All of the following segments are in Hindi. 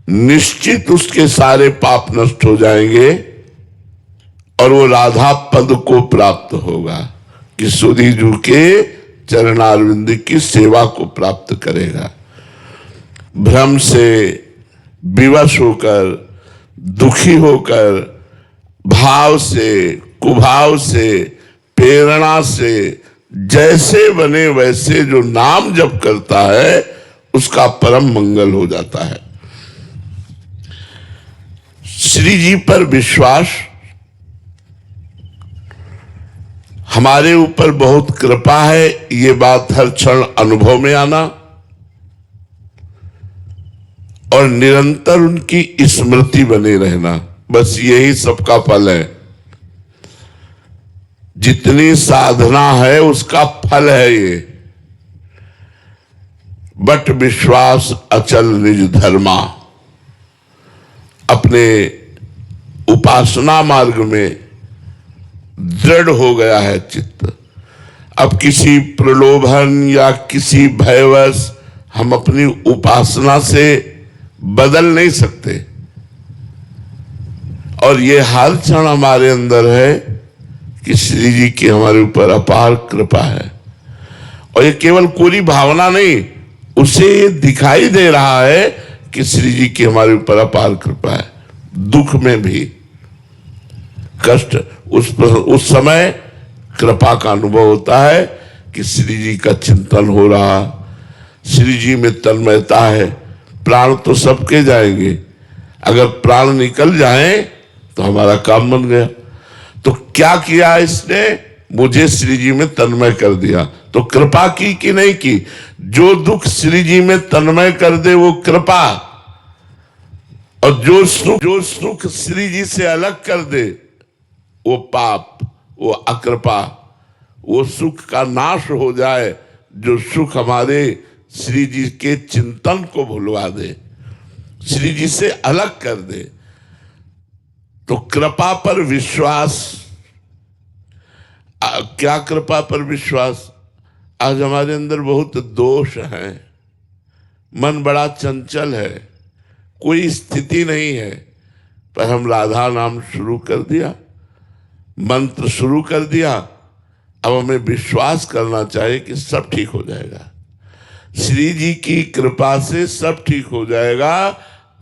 निश्चित उसके सारे पाप नष्ट हो जाएंगे और वो राधा पद को प्राप्त होगा कि सुधी जू के चरणारविंद की सेवा को प्राप्त करेगा। भ्रम से विवश होकर, दुखी होकर, भाव से, कुभाव से, प्रेरणा से जैसे बने वैसे जो नाम जप करता है उसका परम मंगल हो जाता है। श्री जी पर विश्वास, हमारे ऊपर बहुत कृपा है, ये बात हर क्षण अनुभव में आना और निरंतर उनकी स्मृति बने रहना, बस यही सबका फल है। जितनी साधना है उसका फल है ये। बट विश्वास अचल निज धर्मा, अपने उपासना मार्ग में दृढ़ हो गया है चित्त। अब किसी प्रलोभन या किसी भयवश हम अपनी उपासना से बदल नहीं सकते और ये हाल क्षण हमारे अंदर है कि श्री जी की हमारे ऊपर अपार कृपा है। और ये केवल कोरी भावना नहीं, उसे ये दिखाई दे रहा है कि श्री जी की हमारे ऊपर अपार कृपा है। दुख में भी, कष्ट, उस समय कृपा का अनुभव होता है कि श्री जी का चिंतन हो रहा, श्री जी में तन्मयता है। प्राण तो सबके जाएंगे, अगर प्राण निकल जाए तो हमारा काम बन गया। तो क्या किया इसने? मुझे श्री जी में तन्मय कर दिया। तो कृपा की कि नहीं की? जो दुख श्री जी में तन्मय कर दे वो कृपा, और जो सुख श्री जी से अलग कर दे वो पाप, वो अकृपा। वो सुख का नाश हो जाए जो सुख हमारे श्री जी के चिंतन को भुलवा दे, श्री जी से अलग कर दे। तो कृपा पर विश्वास, क्या कृपा पर विश्वास? आज हमारे अंदर बहुत दोष हैं, मन बड़ा चंचल है, कोई स्थिति नहीं है, पर हम राधा नाम शुरू कर दिया, मंत्र शुरू कर दिया। अब हमें विश्वास करना चाहिए कि सब ठीक हो जाएगा। श्री जी की कृपा से सब ठीक हो जाएगा।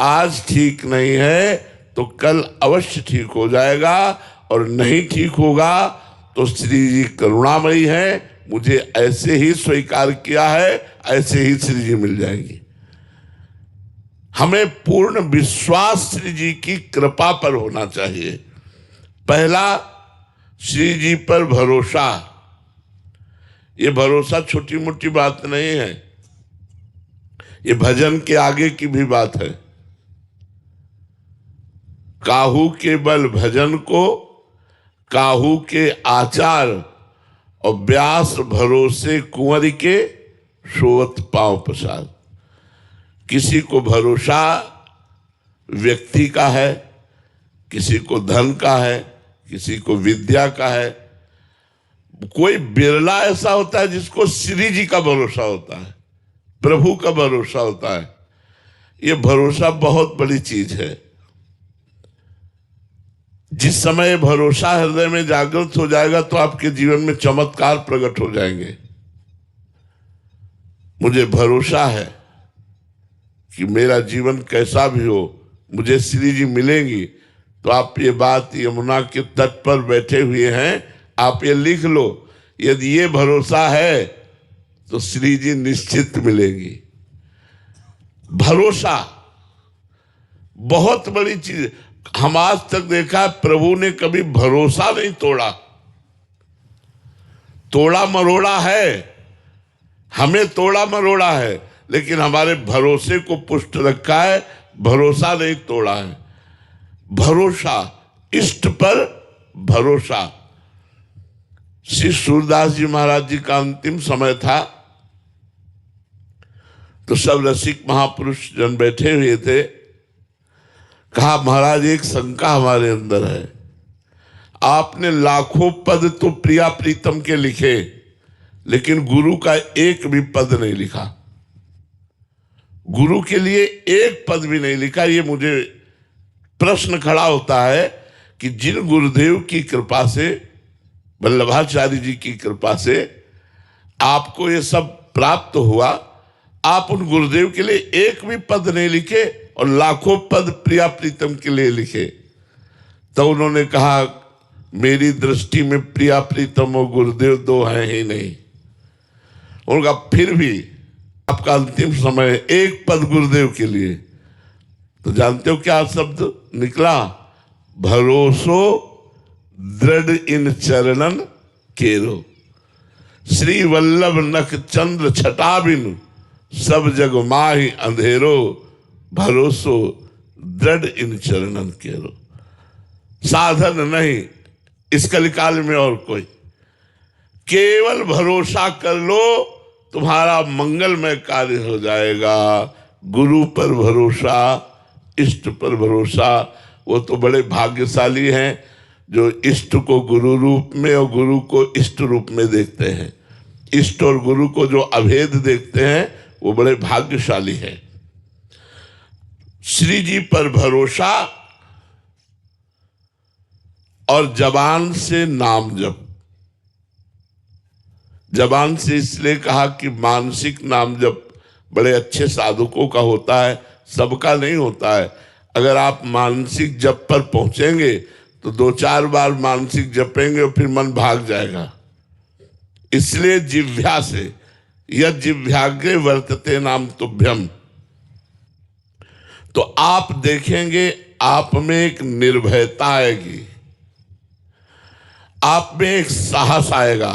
आज ठीक नहीं है तो कल अवश्य ठीक हो जाएगा, और नहीं ठीक होगा तो श्री जी करुणामयी है, मुझे ऐसे ही स्वीकार किया है, ऐसे ही श्री जी मिल जाएगी। हमें पूर्ण विश्वास श्री जी की कृपा पर होना चाहिए। पहला, श्री जी पर भरोसा। ये भरोसा छोटी मोटी बात नहीं है, ये भजन के आगे की भी बात है। काहू के बल भजन को, काहू के आचार, और व्यास भरोसे कुंवर के सोवत पांव प्रसाद। किसी को भरोसा व्यक्ति का है, किसी को धन का है, किसी को विद्या का है। कोई बिरला ऐसा होता है जिसको श्री जी का भरोसा होता है, प्रभु का भरोसा होता है। ये भरोसा बहुत बड़ी चीज है। जिस समय भरोसा हृदय में जागृत हो जाएगा तो आपके जीवन में चमत्कार प्रकट हो जाएंगे। मुझे भरोसा है कि मेरा जीवन कैसा भी हो मुझे श्री जी मिलेंगी। तो आप ये बात यमुना के तट पर बैठे हुए हैं, आप ये लिख लो, यदि ये भरोसा है तो श्री जी निश्चित मिलेंगी। भरोसा बहुत बड़ी चीज। हम आज तक देखा प्रभु ने कभी भरोसा नहीं तोड़ा। तोड़ा मरोड़ा है, हमें तोड़ा मरोड़ा है, लेकिन हमारे भरोसे को पुष्ट रखा है, भरोसा नहीं तोड़ा है। भरोसा, इष्ट पर भरोसा। श्री सूरदास जी महाराज जी का अंतिम समय था तो सब रसिक महापुरुष जन बैठे हुए थे। कहा, महाराज एक शंका हमारे अंदर है, आपने लाखों पद तो प्रिया प्रीतम के लिखे, लेकिन गुरु का एक भी पद नहीं लिखा। गुरु के लिए एक पद भी नहीं लिखा। ये मुझे प्रश्न खड़ा होता है कि जिन गुरुदेव की कृपा से, वल्लभाचार्य जी की कृपा से आपको ये सब प्राप्त हुआ, आप उन गुरुदेव के लिए एक भी पद नहीं लिखे और लाखों पद प्रिया प्रीतम के लिए लिखे। तो उन्होंने कहा मेरी दृष्टि में प्रिया प्रीतम और गुरुदेव दो हैं ही नहीं। उनका फिर भी आपका अंतिम समय एक पद गुरुदेव के लिए, तो जानते हो क्या शब्द निकला? भरोसो दृढ़ इन चरणन केरो, श्री वल्लभ नख चंद्र छटा बिनु, सब जग माहि अंधेरो, भरोसो दृढ़ इन चरणन केरो। साधन नहीं इस कलिकाल में और कोई, केवल भरोसा कर लो, तुम्हारा मंगलमय कार्य हो जाएगा। गुरु पर भरोसा, इष्ट पर भरोसा, वो तो बड़े भाग्यशाली हैं जो इष्ट को गुरु रूप में और गुरु को इष्ट रूप में देखते हैं। इष्ट और गुरु को जो अभेद देखते हैं वो बड़े भाग्यशाली हैं। श्री जी पर भरोसा और जबान से नाम जप। जबान से इसलिए कहा कि मानसिक नाम जप बड़े अच्छे साधकों का होता है, सबका नहीं होता है। अगर आप मानसिक जप पर पहुंचेंगे तो 2-4 बार मानसिक जपेंगे और फिर मन भाग जाएगा। इसलिए जिह्वा से, यद जिह्वाग्रे वर्तते नाम तुभ्यम, तो आप देखेंगे आप में एक निर्भयता आएगी, आप में एक साहस आएगा,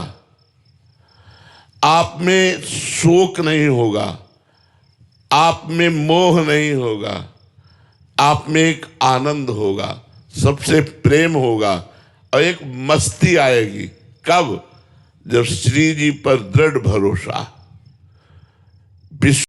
आप में शोक नहीं होगा, आप में मोह नहीं होगा, आप में एक आनंद होगा, सबसे प्रेम होगा और एक मस्ती आएगी। कब? जब श्री जी पर दृढ़ भरोसा, विश्व